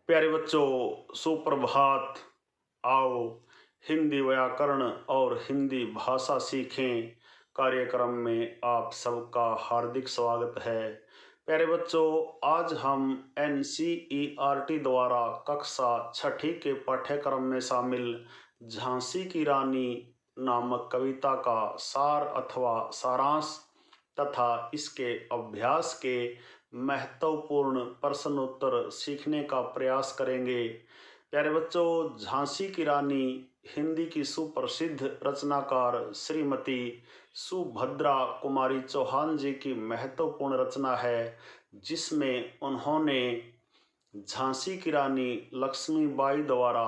प्यारे बच्चों, सुप्रभात। आओ हिंदी व्याकरण और हिंदी भाषा सीखें कार्यक्रम में आप सबका हार्दिक स्वागत है। प्यारे बच्चों, आज हम NCERT द्वारा कक्षा छठी के पाठ्यक्रम में शामिल झांसी की रानी नामक कविता का सार अथवा सारांश तथा इसके अभ्यास के महत्वपूर्ण प्रश्न उत्तर सीखने का प्रयास करेंगे। प्यारे बच्चों, झांसी की रानी हिंदी की सुप्रसिद्ध रचनाकार श्रीमती सुभद्रा कुमारी चौहान जी की महत्वपूर्ण रचना है, जिसमें उन्होंने झांसी की रानी लक्ष्मीबाई द्वारा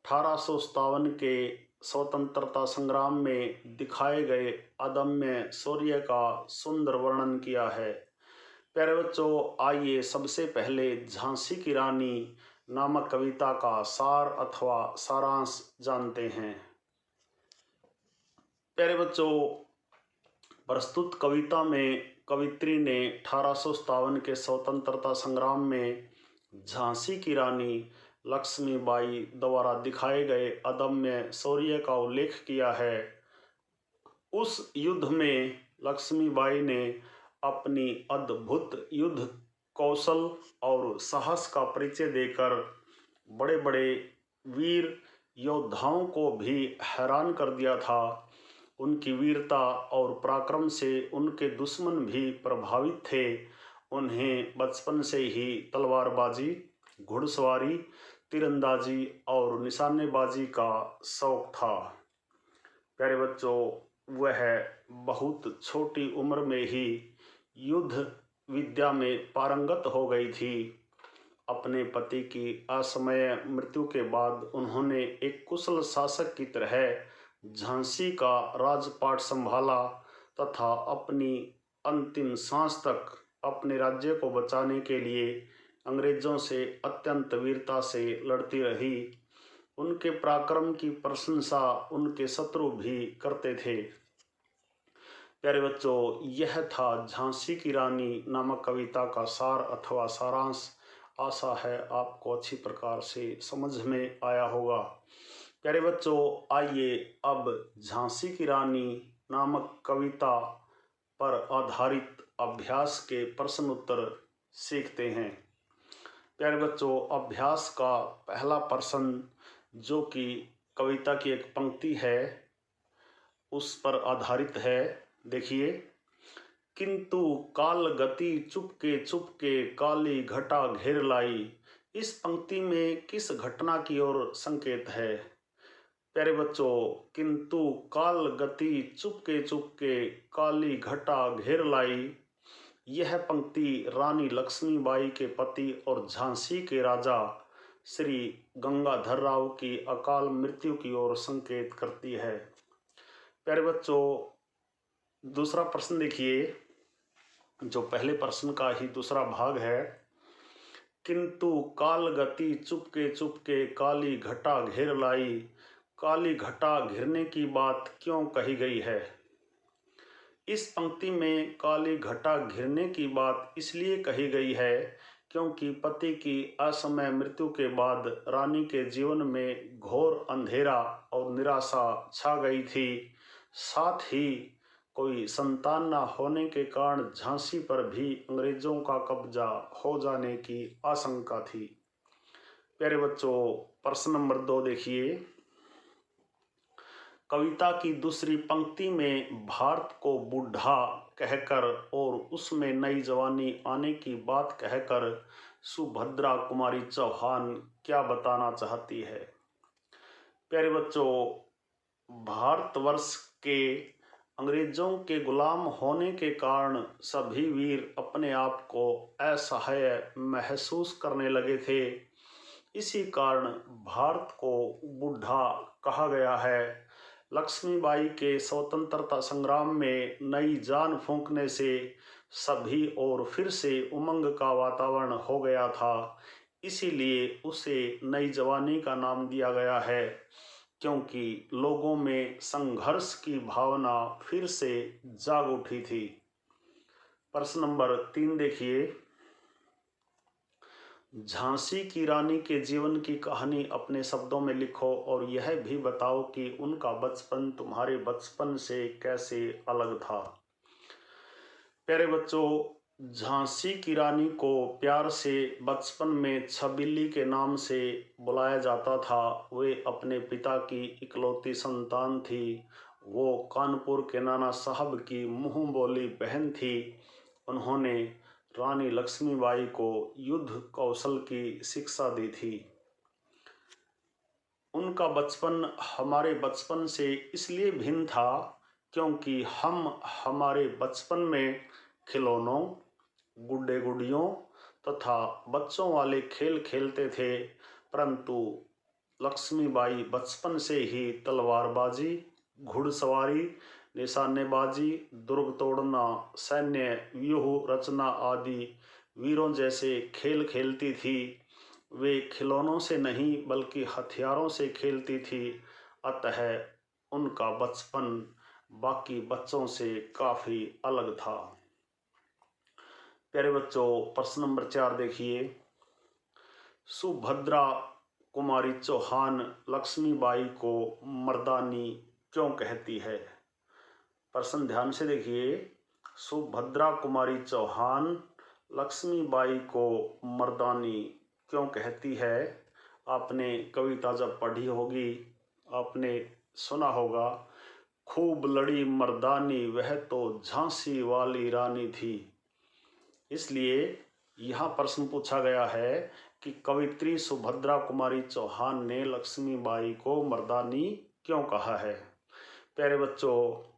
1857 के स्वतंत्रता संग्राम में दिखाए गए अदम्य शौर्य का सुंदर वर्णन किया है। प्यारे बच्चों, आइए सबसे पहले झांसी की रानी नामक कविता का सार अथवा सारांश जानते हैं। प्यारे बच्चों, प्रस्तुत कविता में कवित्री ने 1857 के स्वतंत्रता संग्राम में झांसी की रानी लक्ष्मीबाई द्वारा दिखाए गए अदम्य शौर्य का उल्लेख किया है। उस युद्ध में लक्ष्मीबाई ने अपनी अद्भुत युद्ध कौशल और साहस का परिचय देकर बड़े बड़े वीर योद्धाओं को भी हैरान कर दिया था। उनकी वीरता और पराक्रम से उनके दुश्मन भी प्रभावित थे। उन्हें बचपन से ही तलवारबाजी, घुड़सवारी, तीरंदाजी और निशानेबाजी का शौक था। प्यारे बच्चों, वह बहुत छोटी उम्र में ही युद्ध विद्या में पारंगत हो गई थी। अपने पति की असमय मृत्यु के बाद उन्होंने एक कुशल शासक की तरह झांसी का राजपाट संभाला तथा अपनी अंतिम सांस तक अपने राज्य को बचाने के लिए अंग्रेजों से अत्यंत वीरता से लड़ती रही। उनके पराक्रम की प्रशंसा उनके शत्रु भी करते थे। प्यारे बच्चों, यह था झांसी की रानी नामक कविता का सार अथवा सारांश। आशा है आपको अच्छी प्रकार से समझ में आया होगा। प्यारे बच्चों, आइए अब झांसी की रानी नामक कविता पर आधारित अभ्यास के प्रश्न उत्तर सीखते हैं। प्यारे बच्चों, अभ्यास का पहला प्रश्न, जो कि कविता की एक पंक्ति है, उस पर आधारित है। देखिए, किंतु काल गति चुपके चुपके काली घटा घेर लाई। इस पंक्ति में किस घटना की ओर संकेत है? प्यारे बच्चों, किंतु काल गति चुपके चुपके काली घटा घेर लाई, यह पंक्ति रानी लक्ष्मीबाई के पति और झांसी के राजा श्री गंगाधर राव की अकाल मृत्यु की ओर संकेत करती है। प्यारे बच्चों, दूसरा प्रश्न देखिए, जो पहले प्रश्न का ही दूसरा भाग है। किंतु काल गति चुपके चुपके काली घटा घेर लाई, काली घटा घिरने की बात क्यों कही गई है? इस पंक्ति में काली घटा घिरने की बात इसलिए कही गई है क्योंकि पति की असमय मृत्यु के बाद रानी के जीवन में घोर अंधेरा और निराशा छा गई थी। साथ ही कोई संतान न होने के कारण झांसी पर भी अंग्रेजों का कब्जा हो जाने की आशंका थी। प्यारे बच्चों, प्रश्न नंबर 2 देखिए। कविता की दूसरी पंक्ति में भारत को बूढ़ा कहकर और उसमें नई जवानी आने की बात कहकर सुभद्रा कुमारी चौहान क्या बताना चाहती है? प्यारे बच्चों, भारतवर्ष के अंग्रेजों के गुलाम होने के कारण सभी वीर अपने आप को असहाय महसूस करने लगे थे। इसी कारण भारत को बूढ़ा कहा गया है। लक्ष्मीबाई के स्वतंत्रता संग्राम में नई जान फूंकने से सभी और फिर से उमंग का वातावरण हो गया था। इसीलिए उसे नई जवानी का नाम दिया गया है, क्योंकि लोगों में संघर्ष की भावना फिर से जाग उठी थी। प्रश्न नंबर 3 देखिए। झांसी की रानी के जीवन की कहानी अपने शब्दों में लिखो और यह भी बताओ कि उनका बचपन तुम्हारे बचपन से कैसे अलग था। प्यारे बच्चों, झांसी की रानी को प्यार से बचपन में छबीली के नाम से बुलाया जाता था। वे अपने पिता की इकलौती संतान थी। वो कानपुर के नाना साहब की मुंह बोली बहन थी। उन्होंने रानी लक्ष्मीबाई को युद्ध कौशल की शिक्षा दी थी। उनका बचपन हमारे बचपन से इसलिए भिन्न था क्योंकि हम हमारे बचपन में खिलौनों, गुड्डे गुडियों तथा बच्चों वाले खेल खेलते थे, परंतु लक्ष्मीबाई बचपन से ही तलवारबाजी, घुड़सवारी, निशानेबाजी, दुर्ग तोड़ना, सैन्य व्यूह रचना आदि वीरों जैसे खेल खेलती थी। वे खिलौनों से नहीं बल्कि हथियारों से खेलती थी। अतः उनका बचपन बाकी बच्चों से काफ़ी अलग था। प्यारे बच्चों, प्रश्न नंबर 4 देखिए। सुभद्रा कुमारी चौहान लक्ष्मीबाई को मर्दानी क्यों कहती है? प्रश्न ध्यान से देखिए। सुभद्रा कुमारी चौहान लक्ष्मीबाई को मर्दानी क्यों कहती है? आपने कविता जब पढ़ी होगी, आपने सुना होगा, खूब लड़ी मर्दानी वह तो झांसी वाली रानी थी। इसलिए यहाँ प्रश्न पूछा गया है कि कवित्री सुभद्रा कुमारी चौहान ने लक्ष्मीबाई को मर्दानी क्यों कहा है। प्यारे बच्चों,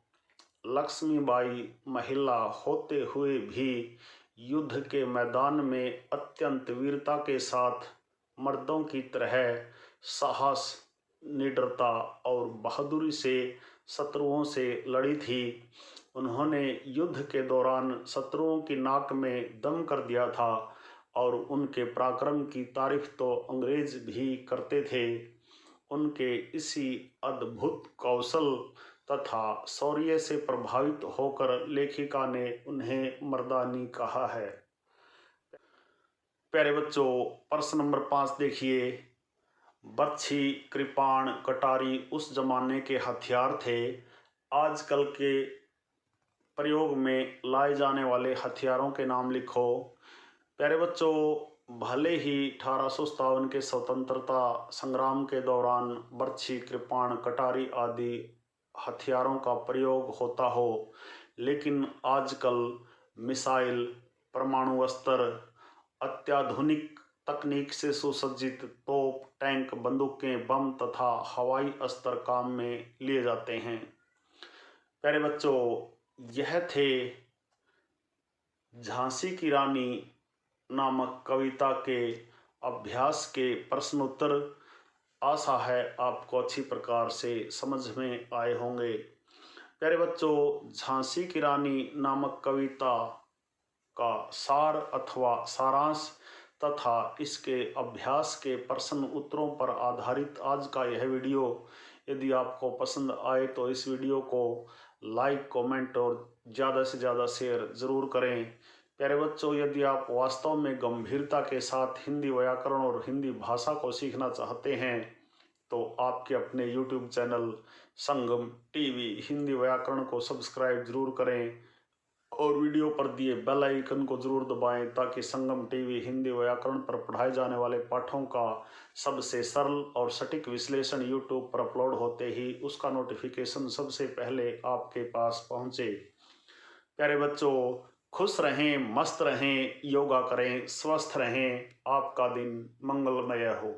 लक्ष्मीबाई महिला होते हुए भी युद्ध के मैदान में अत्यंत वीरता के साथ मर्दों की तरह साहस, निडरता और बहादुरी से शत्रुओं से लड़ी थी। उन्होंने युद्ध के दौरान शत्रुओं की नाक में दम कर दिया था और उनके पराक्रम की तारीफ तो अंग्रेज भी करते थे। उनके इसी अद्भुत कौशल तथा शौर्य से प्रभावित होकर लेखिका ने उन्हें मर्दानी कहा है। प्यारे बच्चों, प्रश्न नंबर 5 देखिए। बर्छी, कृपाण, कटारी उस जमाने के हथियार थे। आजकल के प्रयोग में लाए जाने वाले हथियारों के नाम लिखो। प्यारे बच्चों, भले ही 1857 के स्वतंत्रता संग्राम के दौरान बर्छी, कृपाण, कटारी आदि हथियारों का प्रयोग होता हो, लेकिन आजकल मिसाइल, परमाणु अस्त्र, अत्याधुनिक तकनीक से सुसज्जित तोप, टैंक, बंदूकें, बम तथा हवाई अस्त्र काम में लिए जाते हैं। प्यारे बच्चों, यह थे झांसी की रानी नामक कविता के अभ्यास के प्रश्न उत्तर। आशा है आपको अच्छी प्रकार से समझ में आए होंगे। प्यारे बच्चों, झांसी की रानी नामक कविता का सार अथवा सारांश तथा इसके अभ्यास के प्रश्न उत्तरों पर आधारित आज का यह वीडियो यदि आपको पसंद आए तो इस वीडियो को लाइक, कमेंट और ज़्यादा से ज़्यादा शेयर ज़रूर करें। प्यारे बच्चों, यदि आप वास्तव में गंभीरता के साथ हिंदी व्याकरण और हिंदी भाषा को सीखना चाहते हैं तो आपके अपने YouTube चैनल संगम टीवी हिंदी व्याकरण को सब्सक्राइब जरूर करें और वीडियो पर दिए बेल आइकन को जरूर दबाएं ताकि संगम टीवी हिंदी व्याकरण पर पढ़ाए जाने वाले पाठों का सबसे सरल और सटीक विश्लेषण YouTube पर अपलोड होते ही उसका नोटिफिकेशन सबसे पहले आपके पास पहुंचे। प्यारे बच्चों, खुश रहें, मस्त रहें, योगा करें, स्वस्थ रहें, आपका दिन मंगलमय हो।